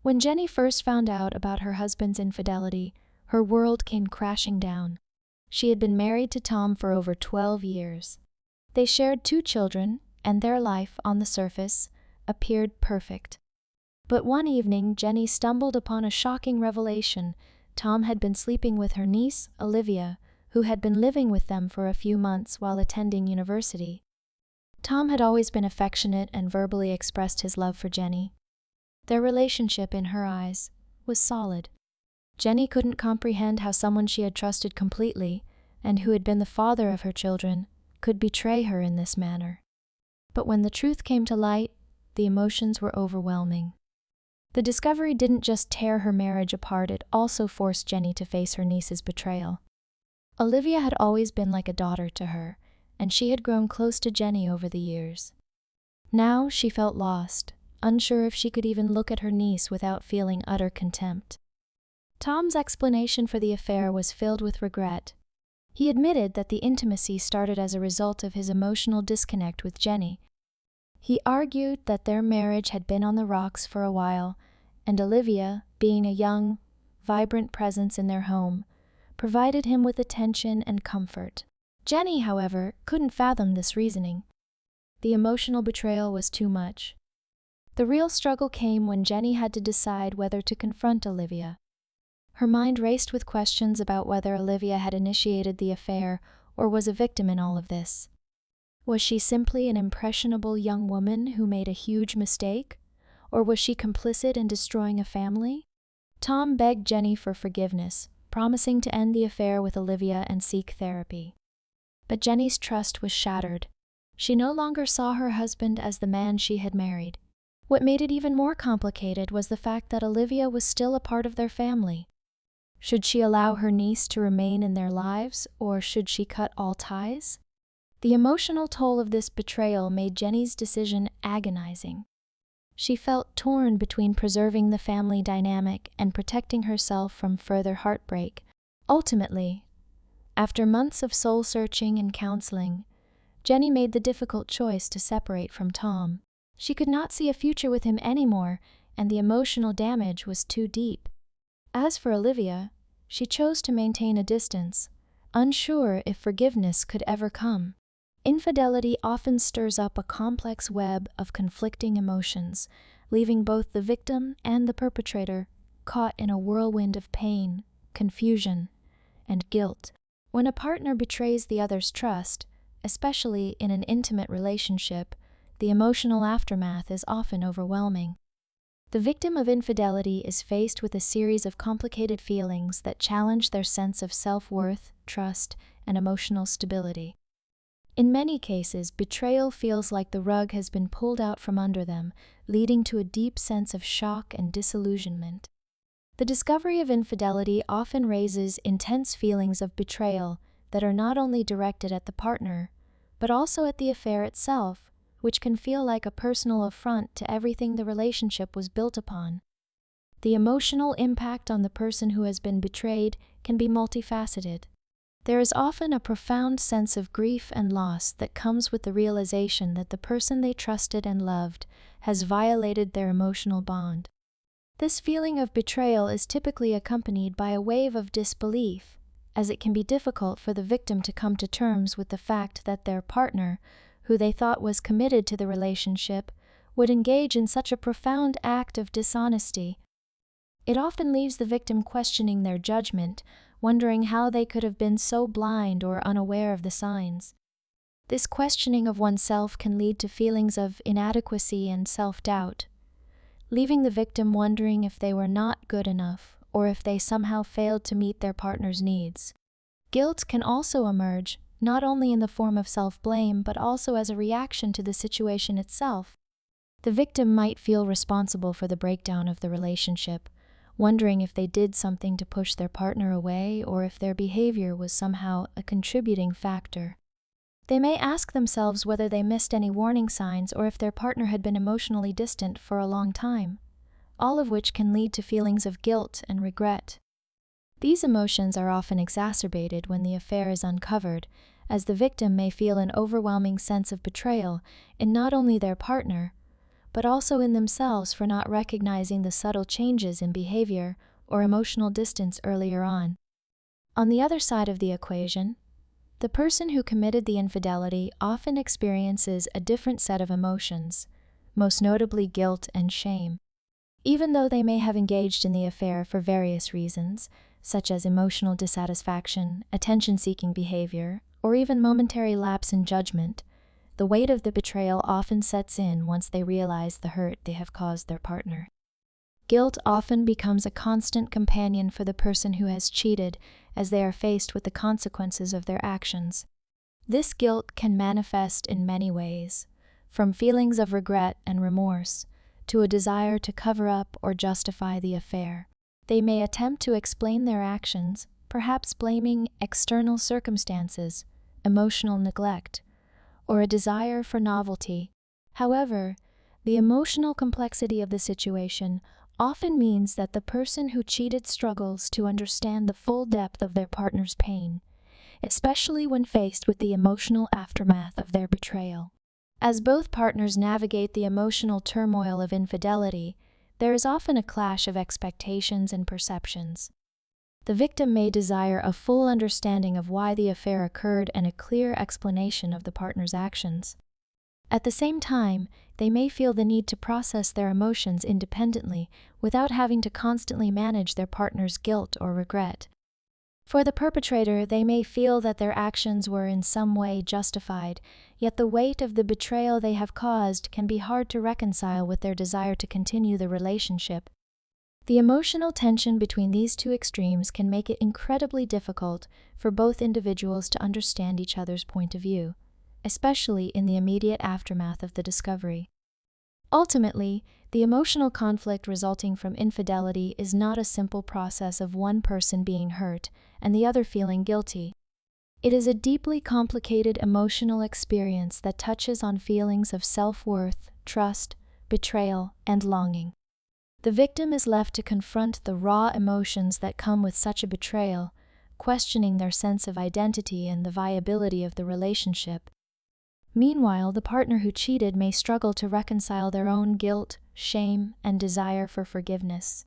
When Jenny first found out about her husband's infidelity, her world came crashing down. She had been married to Tom for over 12 years. They shared 2 children, and their life, on the surface, appeared perfect. But one evening, Jenny stumbled upon a shocking revelation. Tom had been sleeping with her niece, Olivia, who had been living with them for a few months while attending university. Tom had always been affectionate and verbally expressed his love for Jenny. Their relationship, in her eyes, was solid. Jenny couldn't comprehend how someone she had trusted completely, and who had been the father of her children, could betray her in this manner. But when the truth came to light, the emotions were overwhelming. The discovery didn't just tear her marriage apart, it also forced Jenny to face her niece's betrayal. Olivia had always been like a daughter to her, and she had grown close to Jenny over the years. Now she felt lost, unsure if she could even look at her niece without feeling utter contempt. Tom's explanation for the affair was filled with regret. He admitted that the intimacy started as a result of his emotional disconnect with Jenny. He argued that their marriage had been on the rocks for a while, and Olivia, being a young, vibrant presence in their home, provided him with attention and comfort. Jenny, however, couldn't fathom this reasoning. The emotional betrayal was too much. The real struggle came when Jenny had to decide whether to confront Olivia. Her mind raced with questions about whether Olivia had initiated the affair or was a victim in all of this. Was she simply an impressionable young woman who made a huge mistake? Or was she complicit in destroying a family? Tom begged Jenny for forgiveness, promising to end the affair with Olivia and seek therapy. But Jenny's trust was shattered. She no longer saw her husband as the man she had married. What made it even more complicated was the fact that Olivia was still a part of their family. Should she allow her niece to remain in their lives, or should she cut all ties? The emotional toll of this betrayal made Jenny's decision agonizing. She felt torn between preserving the family dynamic and protecting herself from further heartbreak. Ultimately, after months of soul-searching and counseling, Jenny made the difficult choice to separate from Tom. She could not see a future with him anymore, and the emotional damage was too deep. As for Olivia, she chose to maintain a distance, unsure if forgiveness could ever come. Infidelity often stirs up a complex web of conflicting emotions, leaving both the victim and the perpetrator caught in a whirlwind of pain, confusion, and guilt. When a partner betrays the other's trust, especially in an intimate relationship, the emotional aftermath is often overwhelming. The victim of infidelity is faced with a series of complicated feelings that challenge their sense of self-worth, trust, and emotional stability. In many cases, betrayal feels like the rug has been pulled out from under them, leading to a deep sense of shock and disillusionment. The discovery of infidelity often raises intense feelings of betrayal that are not only directed at the partner, but also at the affair itself, which can feel like a personal affront to everything the relationship was built upon. The emotional impact on the person who has been betrayed can be multifaceted. There is often a profound sense of grief and loss that comes with the realization that the person they trusted and loved has violated their emotional bond. This feeling of betrayal is typically accompanied by a wave of disbelief, as it can be difficult for the victim to come to terms with the fact that their partner, who they thought was committed to the relationship, would engage in such a profound act of dishonesty. It often leaves the victim questioning their judgment, wondering how they could have been so blind or unaware of the signs. This questioning of oneself can lead to feelings of inadequacy and self-doubt, leaving the victim wondering if they were not good enough or if they somehow failed to meet their partner's needs. Guilt can also emerge, not only in the form of self-blame but also as a reaction to the situation itself. The victim might feel responsible for the breakdown of the relationship, wondering if they did something to push their partner away or if their behavior was somehow a contributing factor. They may ask themselves whether they missed any warning signs or if their partner had been emotionally distant for a long time, all of which can lead to feelings of guilt and regret. These emotions are often exacerbated when the affair is uncovered, as the victim may feel an overwhelming sense of betrayal in not only their partner, but also in themselves for not recognizing the subtle changes in behavior or emotional distance earlier on. On the other side of the equation, the person who committed the infidelity often experiences a different set of emotions, most notably guilt and shame. Even though they may have engaged in the affair for various reasons, such as emotional dissatisfaction, attention-seeking behavior, or even momentary lapse in judgment, the weight of the betrayal often sets in once they realize the hurt they have caused their partner. Guilt often becomes a constant companion for the person who has cheated as they are faced with the consequences of their actions. This guilt can manifest in many ways, from feelings of regret and remorse to a desire to cover up or justify the affair. They may attempt to explain their actions, perhaps blaming external circumstances, emotional neglect, or a desire for novelty. However, the emotional complexity of the situation often means that the person who cheated struggles to understand the full depth of their partner's pain, especially when faced with the emotional aftermath of their betrayal. As both partners navigate the emotional turmoil of infidelity, there is often a clash of expectations and perceptions. The victim may desire a full understanding of why the affair occurred and a clear explanation of the partner's actions. At the same time, they may feel the need to process their emotions independently without having to constantly manage their partner's guilt or regret. For the perpetrator, they may feel that their actions were in some way justified, yet the weight of the betrayal they have caused can be hard to reconcile with their desire to continue the relationship. The emotional tension between these two extremes can make it incredibly difficult for both individuals to understand each other's point of view, especially in the immediate aftermath of the discovery. Ultimately, the emotional conflict resulting from infidelity is not a simple process of one person being hurt and the other feeling guilty. It is a deeply complicated emotional experience that touches on feelings of self-worth, trust, betrayal, and longing. The victim is left to confront the raw emotions that come with such a betrayal, questioning their sense of identity and the viability of the relationship. Meanwhile, the partner who cheated may struggle to reconcile their own guilt, shame, and desire for forgiveness.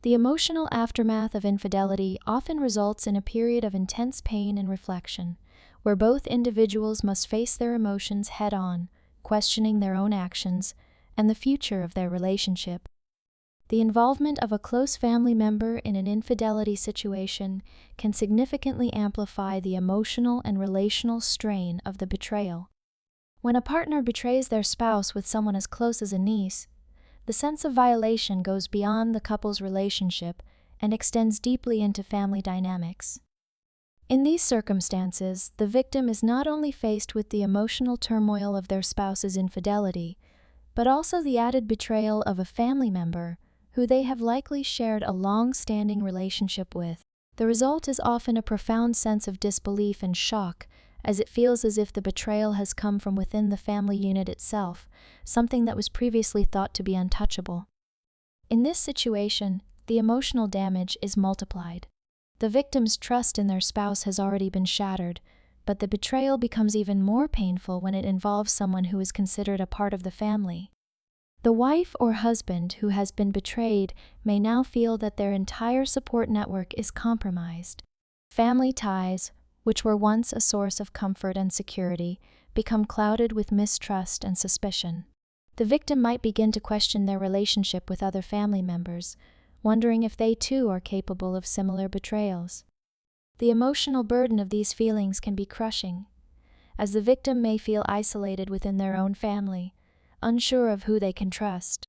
The emotional aftermath of infidelity often results in a period of intense pain and reflection, where both individuals must face their emotions head-on, questioning their own actions and the future of their relationship. The involvement of a close family member in an infidelity situation can significantly amplify the emotional and relational strain of the betrayal. When a partner betrays their spouse with someone as close as a niece, the sense of violation goes beyond the couple's relationship and extends deeply into family dynamics. In these circumstances, the victim is not only faced with the emotional turmoil of their spouse's infidelity, but also the added betrayal of a family member who they have likely shared a long-standing relationship with. The result is often a profound sense of disbelief and shock, as it feels as if the betrayal has come from within the family unit itself, something that was previously thought to be untouchable. In this situation, the emotional damage is multiplied. The victim's trust in their spouse has already been shattered, but the betrayal becomes even more painful when it involves someone who is considered a part of the family. The wife or husband who has been betrayed may now feel that their entire support network is compromised. Family ties, which were once a source of comfort and security, become clouded with mistrust and suspicion. The victim might begin to question their relationship with other family members, wondering if they too are capable of similar betrayals. The emotional burden of these feelings can be crushing, as the victim may feel isolated within their own family, unsure of who they can trust.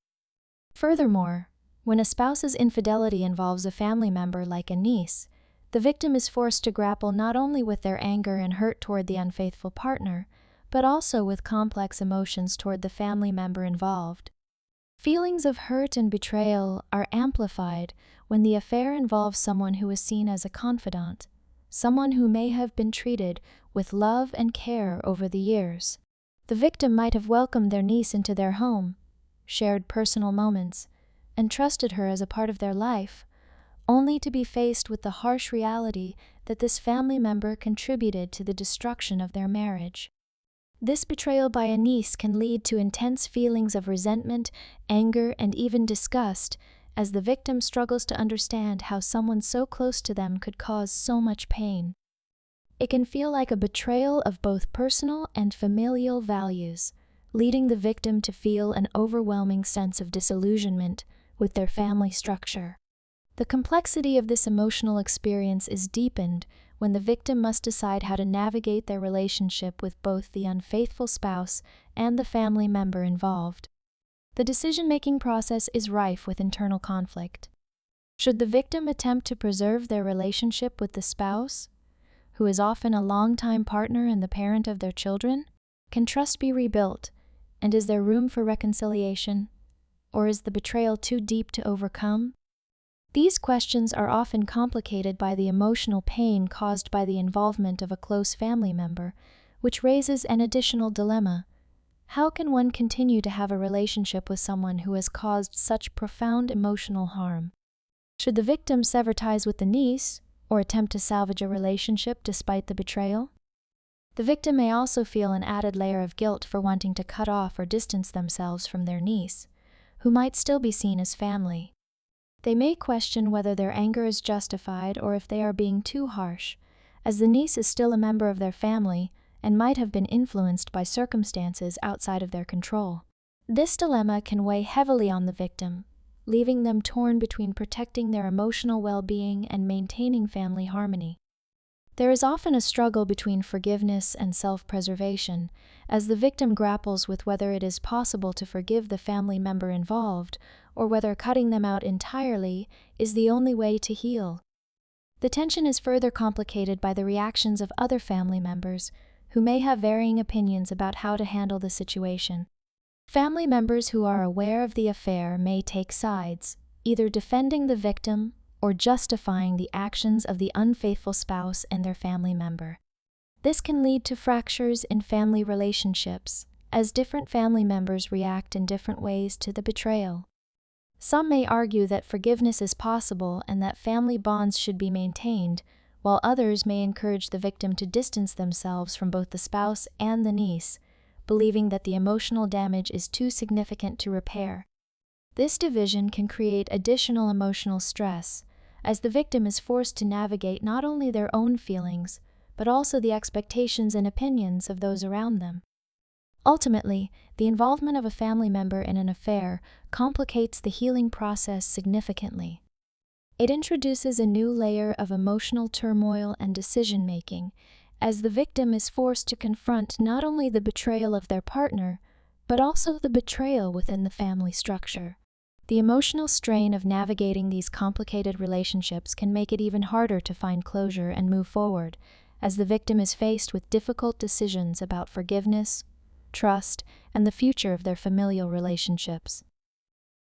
Furthermore, when a spouse's infidelity involves a family member like a niece, the victim is forced to grapple not only with their anger and hurt toward the unfaithful partner, but also with complex emotions toward the family member involved. Feelings of hurt and betrayal are amplified when the affair involves someone who is seen as a confidant, someone who may have been treated with love and care over the years. The victim might have welcomed their niece into their home, shared personal moments, and trusted her as a part of their life, only to be faced with the harsh reality that this family member contributed to the destruction of their marriage. This betrayal by a niece can lead to intense feelings of resentment, anger, and even disgust, as the victim struggles to understand how someone so close to them could cause so much pain. It can feel like a betrayal of both personal and familial values, leading the victim to feel an overwhelming sense of disillusionment with their family structure. The complexity of this emotional experience is deepened when the victim must decide how to navigate their relationship with both the unfaithful spouse and the family member involved. The decision-making process is rife with internal conflict. Should the victim attempt to preserve their relationship with the spouse, who is often a longtime partner and the parent of their children? Can trust be rebuilt, and is there room for reconciliation, or is the betrayal too deep to overcome? These questions are often complicated by the emotional pain caused by the involvement of a close family member, which raises an additional dilemma. How can one continue to have a relationship with someone who has caused such profound emotional harm? Should the victim sever ties with the niece, or attempt to salvage a relationship despite the betrayal? The victim may also feel an added layer of guilt for wanting to cut off or distance themselves from their niece, who might still be seen as family. They may question whether their anger is justified or if they are being too harsh, as the niece is still a member of their family and might have been influenced by circumstances outside of their control. This dilemma can weigh heavily on the victim, leaving them torn between protecting their emotional well-being and maintaining family harmony. There is often a struggle between forgiveness and self-preservation, as the victim grapples with whether it is possible to forgive the family member involved, or whether cutting them out entirely is the only way to heal. The tension is further complicated by the reactions of other family members, who may have varying opinions about how to handle the situation. Family members who are aware of the affair may take sides, either defending the victim or justifying the actions of the unfaithful spouse and their family member. This can lead to fractures in family relationships, as different family members react in different ways to the betrayal. Some may argue that forgiveness is possible and that family bonds should be maintained, while others may encourage the victim to distance themselves from both the spouse and the niece, believing that the emotional damage is too significant to repair. This division can create additional emotional stress, as the victim is forced to navigate not only their own feelings, but also the expectations and opinions of those around them. Ultimately, the involvement of a family member in an affair complicates the healing process significantly. It introduces a new layer of emotional turmoil and decision-making, as the victim is forced to confront not only the betrayal of their partner, but also the betrayal within the family structure. The emotional strain of navigating these complicated relationships can make it even harder to find closure and move forward, as the victim is faced with difficult decisions about forgiveness, trust, and the future of their familial relationships.